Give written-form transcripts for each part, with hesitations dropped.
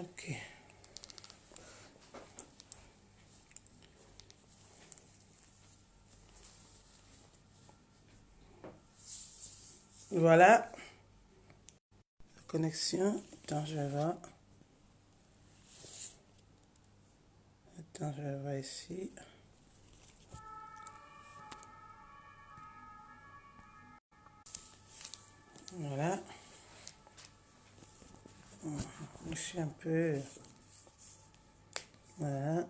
Ok. Voilà. Connexion. Attends, je vais voir. Attends, je vais voir ici. Voilà. Je suis un peu... Voilà.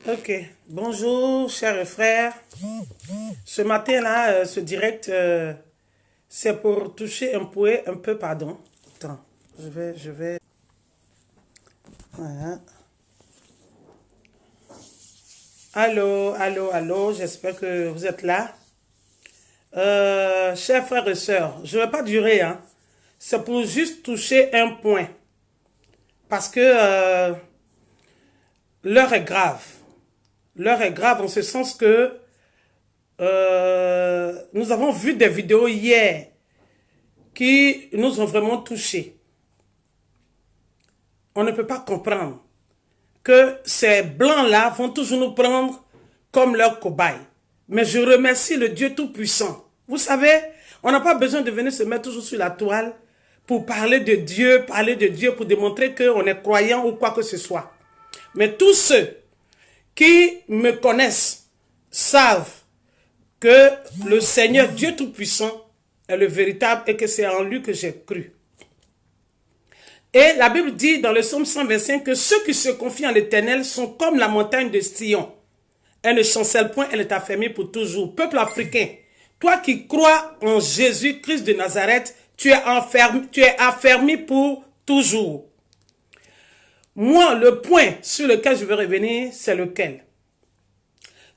Ok. Bonjour, chers frères. Ce matin-là, ce direct, c'est pour toucher un peu, pardon. Attends, je vais... Voilà. Allô, allô, allô, j'espère que vous êtes là. Chers frères et sœurs, je ne vais pas durer, hein. C'est pour juste toucher un point. Parce que l'heure est grave. L'heure est grave en ce sens que nous avons vu des vidéos hier qui nous ont vraiment touchés. On ne peut pas comprendre que ces blancs-là vont toujours nous prendre comme leurs cobayes. Mais je remercie le Dieu Tout-Puissant. Vous savez, on n'a pas besoin de venir se mettre toujours sur la toile pour parler de Dieu, pour démontrer qu'on est croyant ou quoi que ce soit. Mais tous ceux qui me connaissent savent que le Seigneur Dieu Tout-Puissant est le véritable et que c'est en lui que j'ai cru. Et la Bible dit dans le psaume 125 que ceux qui se confient en l'Éternel sont comme la montagne de Sion. Elle ne chancelle point, elle est affermie pour toujours. Peuple africain, toi qui crois en Jésus-Christ de Nazareth, tu es affermi pour toujours. Moi, le point sur lequel je veux revenir, c'est lequel?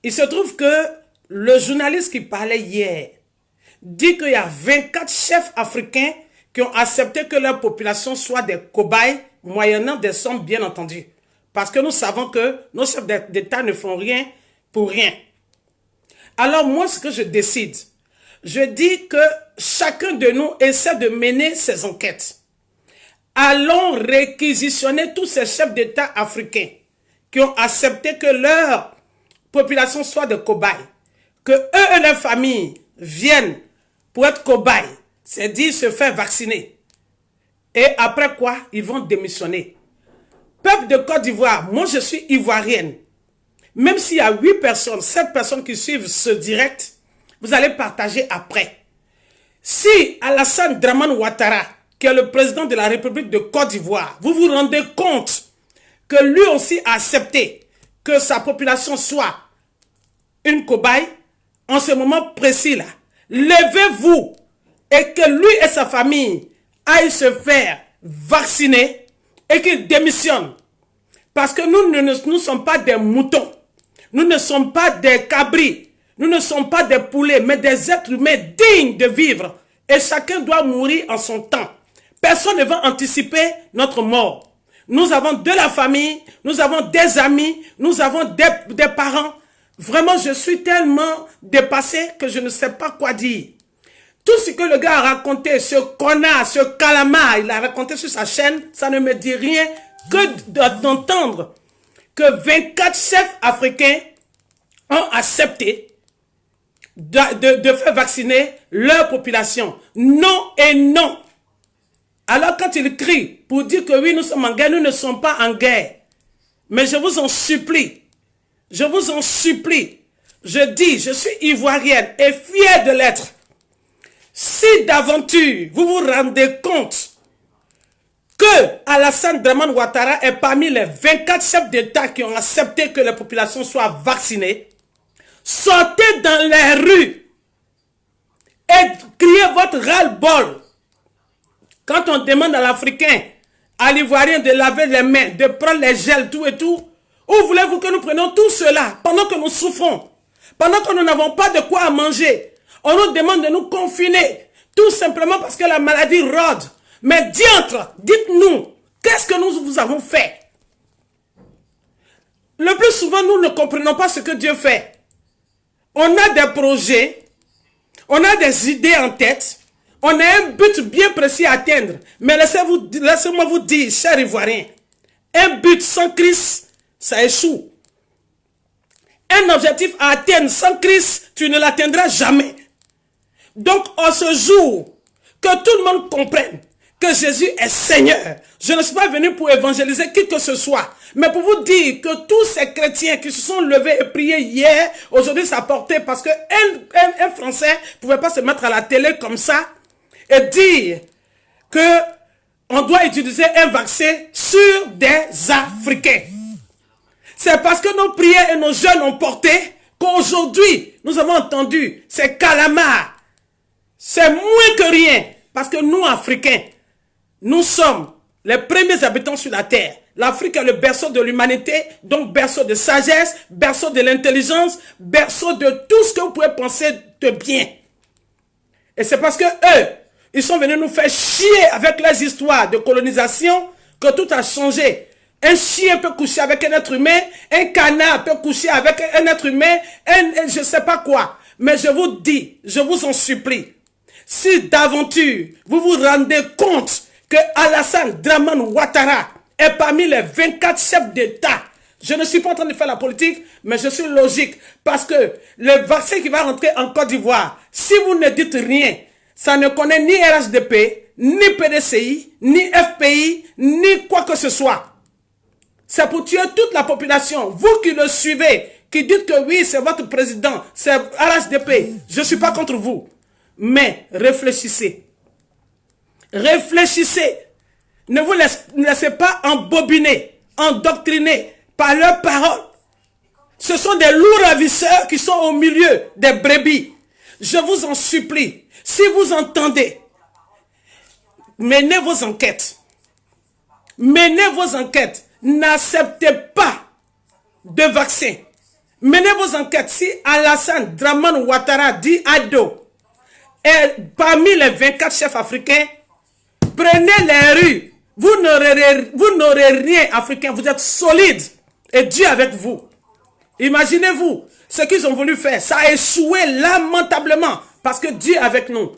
Il se trouve que le journaliste qui parlait hier dit qu'il y a 24 chefs africains qui ont accepté que leur population soit des cobayes, moyennant des sommes bien entendu. Parce que nous savons que nos chefs d'État ne font rien pour rien. Alors moi, ce que je décide, je dis que chacun de nous essaie de mener ses enquêtes. Allons réquisitionner tous ces chefs d'État africains qui ont accepté que leur population soit des cobayes, que eux et leurs familles viennent pour être cobayes, c'est-à-dire se faire vacciner. Et après quoi, ils vont démissionner. Peuple de Côte d'Ivoire, moi je suis ivoirienne. Même s'il y a 8 personnes, 7 personnes qui suivent ce direct, vous allez partager après. Si Alassane Dramane Ouattara, qui est le président de la République de Côte d'Ivoire, vous vous rendez compte que lui aussi a accepté que sa population soit une cobaye, en ce moment précis là, levez-vous et que lui et sa famille aillent se faire vacciner et qu'il démissionne. Parce que nous ne sommes pas des moutons. Nous ne sommes pas des cabris. Nous ne sommes pas des poulets, mais des êtres humains dignes de vivre. Et chacun doit mourir en son temps. Personne ne va anticiper notre mort. Nous avons de la famille, nous avons des amis, nous avons des parents. Vraiment, je suis tellement dépassé que je ne sais pas quoi dire. Tout ce que le gars a raconté, ce connard, ce calamar, il a raconté sur sa chaîne, ça ne me dit rien que d'entendre que 24 chefs africains ont accepté de faire vacciner leur population. Non et non. Alors quand ils crient pour dire que oui, nous sommes en guerre, nous ne sommes pas en guerre. Mais je vous en supplie, je vous en supplie, je dis, je suis ivoirienne et fière de l'être. Si d'aventure, vous vous rendez compte que Alassane Dramane Ouattara est parmi les 24 chefs d'État qui ont accepté que les populations soient vaccinées, sortez dans les rues et criez votre ras-le-bol. Quand on demande à l'Africain, à l'Ivoirien de laver les mains, de prendre les gels, tout et tout, où voulez-vous que nous prenions tout cela pendant que nous souffrons, pendant que nous n'avons pas de quoi manger? On nous demande de nous confiner, tout simplement parce que la maladie rôde. Mais diantre, dites-nous, qu'est-ce que nous vous avons fait? Le plus souvent, nous ne comprenons pas ce que Dieu fait. On a des projets, on a des idées en tête, On a un but bien précis à atteindre. Mais laissez-moi vous dire, chers Ivoiriens, un but sans Christ, ça échoue. Un objectif à atteindre sans Christ, tu ne l'atteindras jamais. Donc, en ce jour, que tout le monde comprenne que Jésus est Seigneur. Je ne suis pas venu pour évangéliser qui que ce soit, mais pour vous dire que tous ces chrétiens qui se sont levés et priés hier, aujourd'hui ça portait parce que un Français ne pouvait pas se mettre à la télé comme ça et dire que on doit utiliser un vaccin sur des Africains. C'est parce que nos prières et nos jeûnes ont porté qu'aujourd'hui, nous avons entendu ces calamars. C'est moins que rien. Parce que nous, Africains, nous sommes les premiers habitants sur la terre. L'Afrique est le berceau de l'humanité, donc berceau de sagesse, berceau de l'intelligence, berceau de tout ce que vous pouvez penser de bien. Et c'est parce que eux, ils sont venus nous faire chier avec les histoires de colonisation que tout a changé. Un chien peut coucher avec un être humain, un canard peut coucher avec un être humain, je ne sais pas quoi. Mais je vous dis, je vous en supplie, si d'aventure vous vous rendez compte que Alassane Dramane Ouattara est parmi les 24 chefs d'État, je ne suis pas en train de faire la politique, mais je suis logique. Parce que le vaccin qui va rentrer en Côte d'Ivoire, si vous ne dites rien, ça ne connaît ni RHDP, ni PDCI, ni FPI, ni quoi que ce soit. C'est pour tuer toute la population. Vous qui le suivez, qui dites que oui, c'est votre président, c'est RHDP, je ne suis pas contre vous. Mais réfléchissez. Réfléchissez. Ne vous laissez pas embobiner, endoctriner par leurs paroles. Ce sont des loups ravisseurs qui sont au milieu des brebis. Je vous en supplie, si vous entendez, menez vos enquêtes. Menez vos enquêtes. N'acceptez pas de vaccin. Menez vos enquêtes. Si Alassane Dramane Ouattara dit Ado est parmi les 24 chefs africains, prenez les rues. Vous n'aurez rien africain. Vous êtes solide. Et Dieu avec vous. Imaginez-vous ce qu'ils ont voulu faire. Ça a échoué lamentablement. Parce que Dieu est avec nous.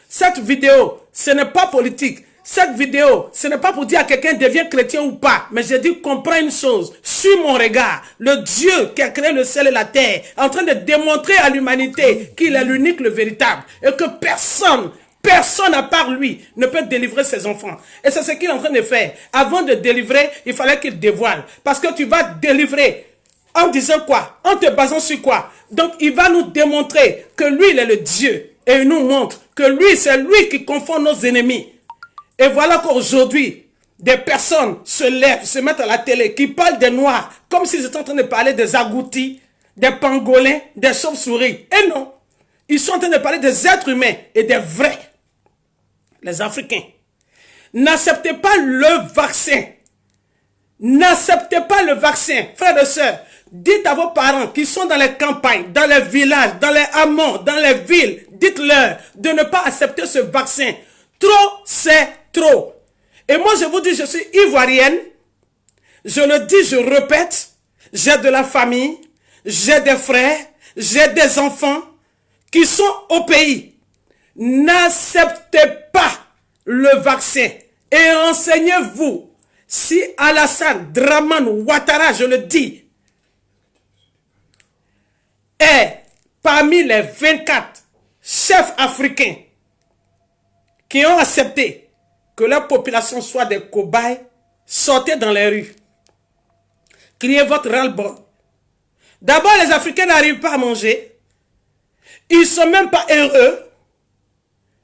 Cette vidéo, ce n'est pas politique. Cette vidéo, ce n'est pas pour dire à quelqu'un devient chrétien ou pas. Mais je dis, comprends une chose. Suis mon regard. Le Dieu qui a créé le ciel et la terre, en train de démontrer à l'humanité qu'il est l'unique, le véritable. Et que personne à part lui ne peut délivrer ses enfants. Et c'est ce qu'il est en train de faire. Avant de délivrer, il fallait qu'il dévoile. Parce que tu vas délivrer en disant quoi? En te basant sur quoi? Donc il va nous démontrer que lui, il est le Dieu. Et il nous montre que lui, c'est lui qui confond nos ennemis. Et voilà qu'aujourd'hui, des personnes se lèvent, se mettent à la télé, qui parlent des Noirs, comme s'ils étaient en train de parler des agoutis, des pangolins, des chauves-souris. Et non, ils sont en train de parler des êtres humains et des vrais, les Africains. N'acceptez pas le vaccin. N'acceptez pas le vaccin, frères et sœurs. Dites à vos parents qui sont dans les campagnes, dans les villages, dans les hameaux, dans les villes, dites-leur de ne pas accepter ce vaccin. Trop, c'est trop. Et moi, je vous dis, je suis ivoirienne. Je le dis, je répète. J'ai de la famille. J'ai des frères. J'ai des enfants qui sont au pays. N'acceptez pas le vaccin. Et renseignez-vous. Si Alassane Dramane Ouattara, je le dis, est parmi les 24 chefs africains qui ont accepté que leur population soit des cobayes, sortez dans les rues. Criez votre ras-le-bol. D'abord, les Africains n'arrivent pas à manger. Ils ne sont même pas heureux.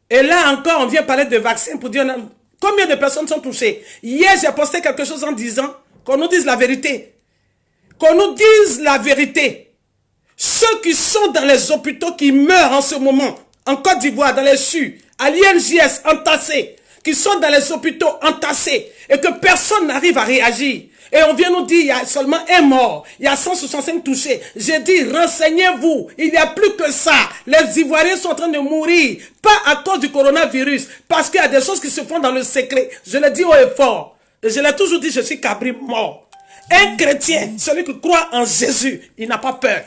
Et là encore, on vient parler de vaccins pour dire combien de personnes sont touchées. Hier, j'ai posté quelque chose en disant qu'on nous dise la vérité. Qu'on nous dise la vérité. Ceux qui sont dans les hôpitaux qui meurent en ce moment, en Côte d'Ivoire, dans les CHU, à l'INJS entassés, qui sont dans les hôpitaux entassés, et que personne n'arrive à réagir. Et on vient nous dire, il y a seulement un mort, il y a 165 touchés. J'ai dit, renseignez-vous, il n'y a plus que ça. Les Ivoiriens sont en train de mourir, pas à cause du coronavirus, parce qu'il y a des choses qui se font dans le secret. Je l'ai dit haut et fort. Et je l'ai toujours dit, je suis Cabri mort. Un chrétien, celui qui croit en Jésus, il n'a pas peur.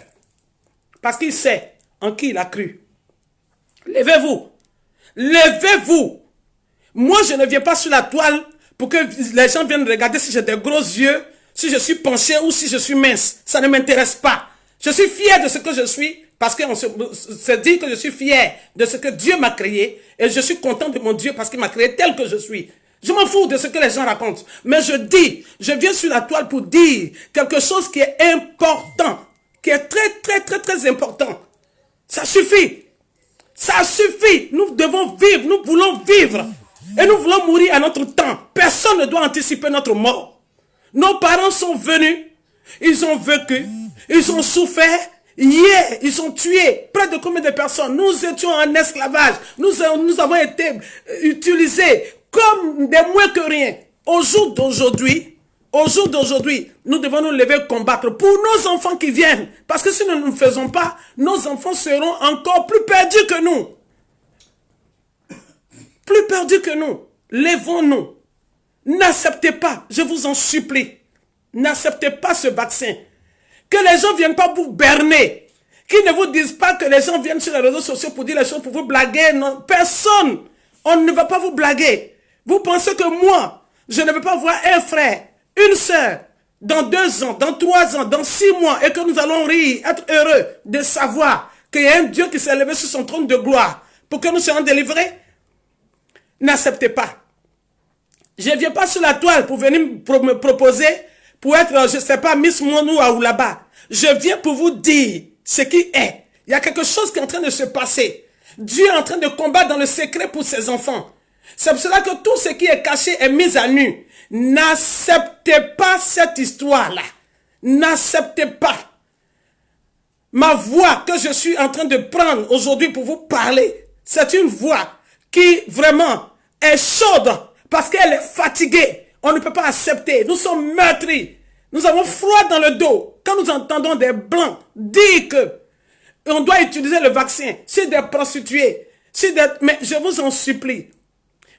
Parce qu'il sait en qui il a cru. Levez-vous. Levez-vous. Moi, je ne viens pas sur la toile pour que les gens viennent regarder si j'ai des gros yeux, si je suis penché ou si je suis mince. Ça ne m'intéresse pas. Je suis fier de ce que je suis parce qu'on se dit que je suis fier de ce que Dieu m'a créé et je suis content de mon Dieu parce qu'il m'a créé tel que je suis. Je m'en fous de ce que les gens racontent. Mais je viens sur la toile pour dire quelque chose qui est important, qui est très important. Ça suffit. Ça suffit. Nous devons vivre. Nous voulons vivre. Et nous voulons mourir à notre temps. Personne ne doit anticiper notre mort. Nos parents sont venus. Ils ont vécu. Ils ont souffert. Hier, ils ont tué près de combien de personnes? Nous étions en esclavage. Nous avons été utilisés comme des moins que rien. Au jour d'aujourd'hui, nous devons nous lever et combattre pour nos enfants qui viennent. Parce que si nous ne le faisons pas, nos enfants seront encore plus perdus que nous. Plus perdus que nous. Levons-nous. N'acceptez pas, je vous en supplie. N'acceptez pas ce vaccin. Que les gens ne viennent pas vous berner. Qu'ils ne vous disent pas que les gens viennent sur les réseaux sociaux pour dire les choses, pour vous blaguer. Non, personne. On ne va pas vous blaguer. Vous pensez que moi, je ne veux pas voir un frère, une sœur, dans 2 ans, dans 3 ans, dans 6 mois, et que nous allons rire, être heureux de savoir qu'il y a un Dieu qui s'est levé sur son trône de gloire pour que nous soyons délivrés? N'acceptez pas. Je ne viens pas sur la toile pour venir me proposer, pour être, je ne sais pas, Miss Monou ou là-bas. Je viens pour vous dire ce qui est. Il y a quelque chose qui est en train de se passer. Dieu est en train de combattre dans le secret pour ses enfants. C'est pour cela que tout ce qui est caché est mis à nu. N'acceptez pas cette histoire-là. N'acceptez pas. Ma voix que je suis en train de prendre aujourd'hui pour vous parler, c'est une voix qui vraiment est chaude parce qu'elle est fatiguée. On ne peut pas accepter. Nous sommes meurtris. Nous avons froid dans le dos. Quand nous entendons des blancs dire que on doit utiliser le vaccin sur des prostituées, mais je vous en supplie.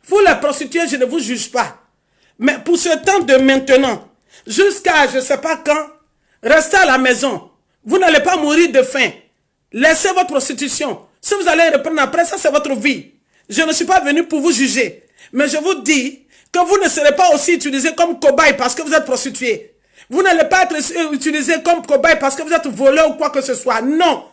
Vous les prostituées, je ne vous juge pas. Mais pour ce temps de maintenant, jusqu'à je ne sais pas quand, restez à la maison. Vous n'allez pas mourir de faim. Laissez votre prostitution. Si vous allez reprendre après, ça c'est votre vie. Je ne suis pas venu pour vous juger. Mais je vous dis que vous ne serez pas aussi utilisé comme cobaye parce que vous êtes prostitué. Vous n'allez pas être utilisé comme cobaye parce que vous êtes voleur ou quoi que ce soit. Non.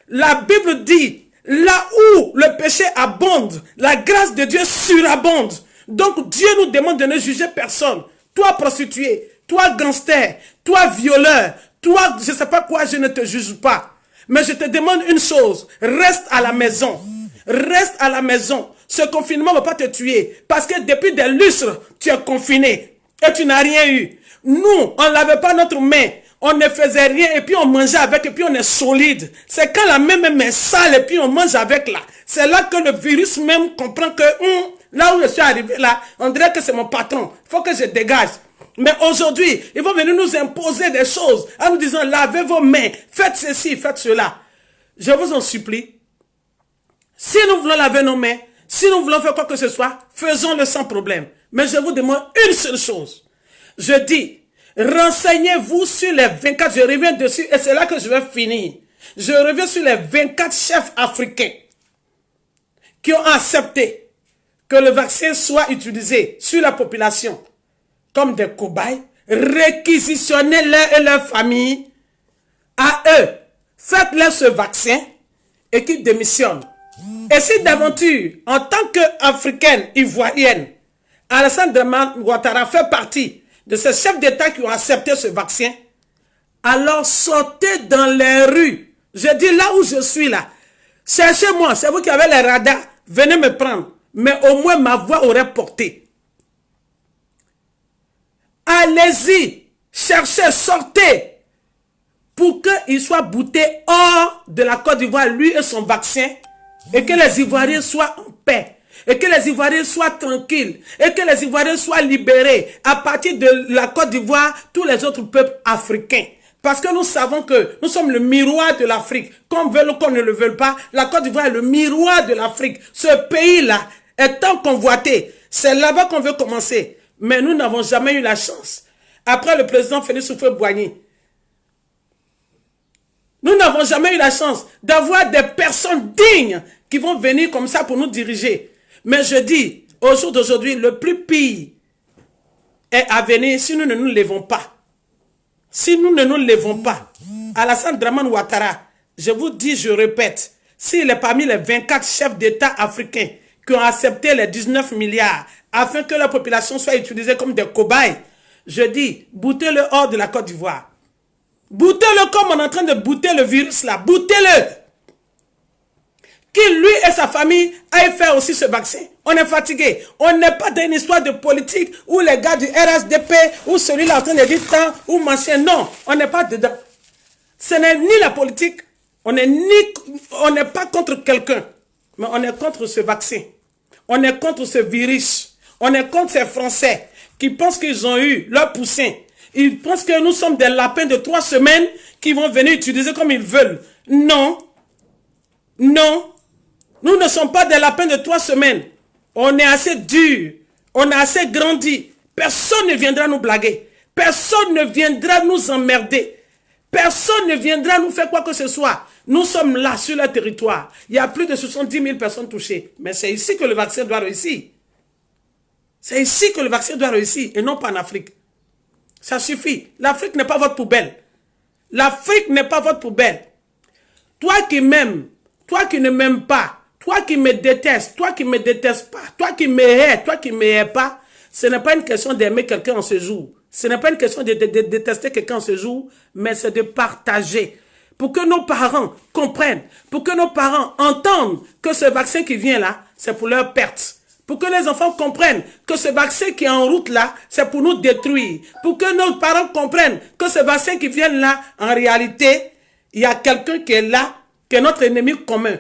La Bible dit, là où le péché abonde, la grâce de Dieu surabonde. Donc Dieu nous demande de ne juger personne. Toi prostitué, toi gangster, toi violeur, toi je ne sais pas quoi, je ne te juge pas. Mais je te demande une chose, reste à la maison. Reste à la maison. Ce confinement ne va pas te tuer. Parce que depuis des lustres, tu es confiné. Et tu n'as rien eu. Nous, on ne lavait pas notre main. On ne faisait rien et puis on mangeait avec et puis on est solide. C'est quand la main même est sale et puis on mange avec là. C'est là que le virus même comprend que là où je suis arrivé là, on dirait que c'est mon patron. Il faut que je dégage. Mais aujourd'hui, ils vont venir nous imposer des choses en nous disant lavez vos mains, faites ceci, faites cela. Je vous en supplie. Si nous voulons laver nos mains, si nous voulons faire quoi que ce soit, faisons-le sans problème. Mais je vous demande une seule chose. Je dis, renseignez-vous sur les 24, je reviens dessus et c'est là que je vais finir. Je reviens sur les 24 chefs africains qui ont accepté que le vaccin soit utilisé sur la population comme des cobayes, réquisitionnez-les et leurs familles à eux. Faites-leur ce vaccin et qu'ils démissionnent. Et si d'aventure, en tant qu'Africaine ivoirienne, Alassane Dramane Ouattara fait partie de ces chefs d'État qui ont accepté ce vaccin, alors sortez dans les rues. Je dis là où je suis là. Cherchez-moi, c'est vous qui avez les radars, venez me prendre. Mais au moins ma voix aurait porté. Allez-y, cherchez, sortez. Pour qu'il soit bouté hors de la Côte d'Ivoire, lui et son vaccin, et que les Ivoiriens soient en paix. Et que les Ivoiriens soient tranquilles. Et que les Ivoiriens soient libérés. À partir de la Côte d'Ivoire, tous les autres peuples africains. Parce que nous savons que nous sommes le miroir de l'Afrique. Qu'on veuille ou qu'on ne le veuille pas, la Côte d'Ivoire est le miroir de l'Afrique. Ce pays-là est tant convoité. C'est là-bas qu'on veut commencer. Mais nous n'avons jamais eu la chance. Après le président Félix Houphouët-Boigny, nous n'avons jamais eu la chance d'avoir des personnes dignes qui vont venir comme ça pour nous diriger. Mais je dis, au jour d'aujourd'hui, le plus pire est à venir si nous ne nous levons pas. Si nous ne nous levons pas, Alassane Dramane Ouattara, je vous dis, je répète, s'il est parmi les 24 chefs d'État africains qui ont accepté les 19 milliards afin que la population soit utilisée comme des cobayes, je dis, boutez-le hors de la Côte d'Ivoire. Boutez-le comme on est en train de bouter le virus là. Boutez-le. Qu'il, lui et sa famille, aillent faire aussi ce vaccin. On est fatigué. On n'est pas dans une histoire de politique où les gars du RHDP, ou celui-là en train de dire tant, ou machin. Non, on n'est pas dedans. Ce n'est ni la politique, on n'est pas contre quelqu'un, mais on est contre ce vaccin. On est contre ce virus. On est contre ces Français qui pensent qu'ils ont eu leur poussin. Ils pensent que nous sommes des lapins de 3 semaines qui vont venir utiliser comme ils veulent. Non. Non. Nous ne sommes pas des lapins de 3 semaines. On est assez durs. On a assez grandi. Personne ne viendra nous blaguer. Personne ne viendra nous emmerder. Personne ne viendra nous faire quoi que ce soit. Nous sommes là sur le territoire. Il y a plus de 70 000 personnes touchées. Mais c'est ici que le vaccin doit réussir. C'est ici que le vaccin doit réussir et non pas en Afrique. Ça suffit. L'Afrique n'est pas votre poubelle. L'Afrique n'est pas votre poubelle. Toi qui m'aimes, toi qui ne m'aimes pas, toi qui me détestes, toi qui ne me détestes pas, toi qui me hais, toi qui ne me hais pas, ce n'est pas une question d'aimer quelqu'un en ce jour. Ce n'est pas une question de détester quelqu'un en ce jour, mais c'est de partager. Pour que nos parents comprennent, pour que nos parents entendent que ce vaccin qui vient là, c'est pour leur perte. Pour que les enfants comprennent que ce vaccin qui est en route là, c'est pour nous détruire. Pour que nos parents comprennent que ce vaccin qui vient là, en réalité, il y a quelqu'un qui est là, qui est notre ennemi commun.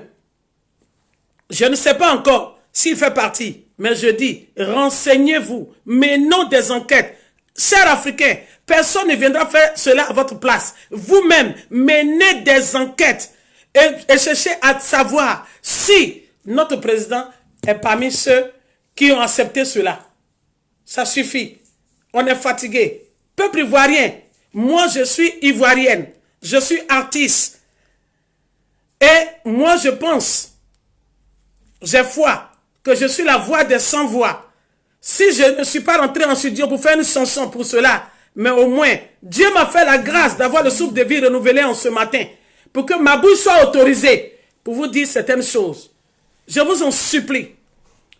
Je ne sais pas encore s'il fait partie, mais je dis, renseignez-vous, menons des enquêtes. Chers Africains, personne ne viendra faire cela à votre place. Vous-même, menez des enquêtes et cherchez à savoir si notre président est parmi ceux qui ont accepté cela. Ça suffit. On est fatigué. Peuple ivoirien, moi je suis ivoirienne. Je suis artiste. Et moi je pense, j'ai foi, que je suis la voix des sans-voix. Si je ne suis pas rentré en studio pour faire une chanson pour cela, mais au moins, Dieu m'a fait la grâce d'avoir le souffle de vie renouvelé en ce matin, pour que ma bouche soit autorisée pour vous dire certaines choses. Je vous en supplie.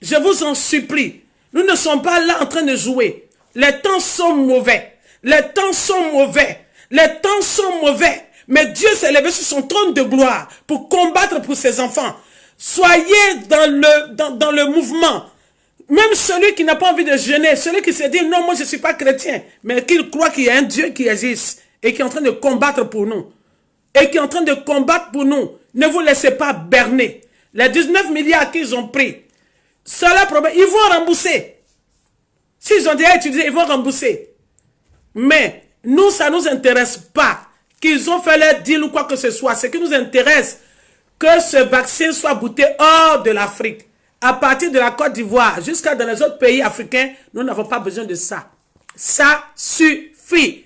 Je vous en supplie. Nous ne sommes pas là en train de jouer. Les temps sont mauvais. Les temps sont mauvais. Les temps sont mauvais. Mais Dieu s'est levé sur son trône de gloire pour combattre pour ses enfants. Soyez dans le mouvement. Même celui qui n'a pas envie de jeûner, celui qui se dit non, moi je ne suis pas chrétien, mais qu'il croit qu'il y a un Dieu qui existe et qui est en train de combattre pour nous. Et qui est en train de combattre pour nous. Ne vous laissez pas berner. Les 19 milliards qu'ils ont pris, cela problème, ils vont rembourser. S'ils ont déjà utilisé, ils vont rembourser. Mais nous, ça ne nous intéresse pas qu'ils ont fait leur deal ou quoi que ce soit. Ce qui nous intéresse, que ce vaccin soit bouté hors de l'Afrique. À partir de la Côte d'Ivoire jusqu'à dans les autres pays africains, nous n'avons pas besoin de ça. Ça suffit.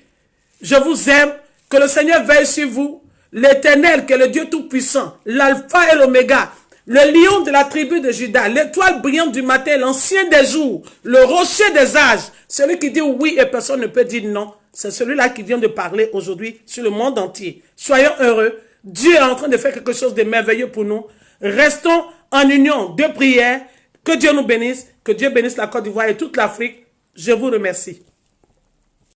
Je vous aime. Que le Seigneur veille sur vous. L'Éternel, qui est le Dieu Tout-Puissant, l'Alpha et l'Oméga, le lion de la tribu de Juda, l'étoile brillante du matin, l'ancien des jours, le rocher des âges, celui qui dit oui et personne ne peut dire non, c'est celui-là qui vient de parler aujourd'hui sur le monde entier. Soyons heureux. Dieu est en train de faire quelque chose de merveilleux pour nous. Restons en union de prière. Que Dieu nous bénisse. Que Dieu bénisse la Côte d'Ivoire et toute l'Afrique. Je vous remercie.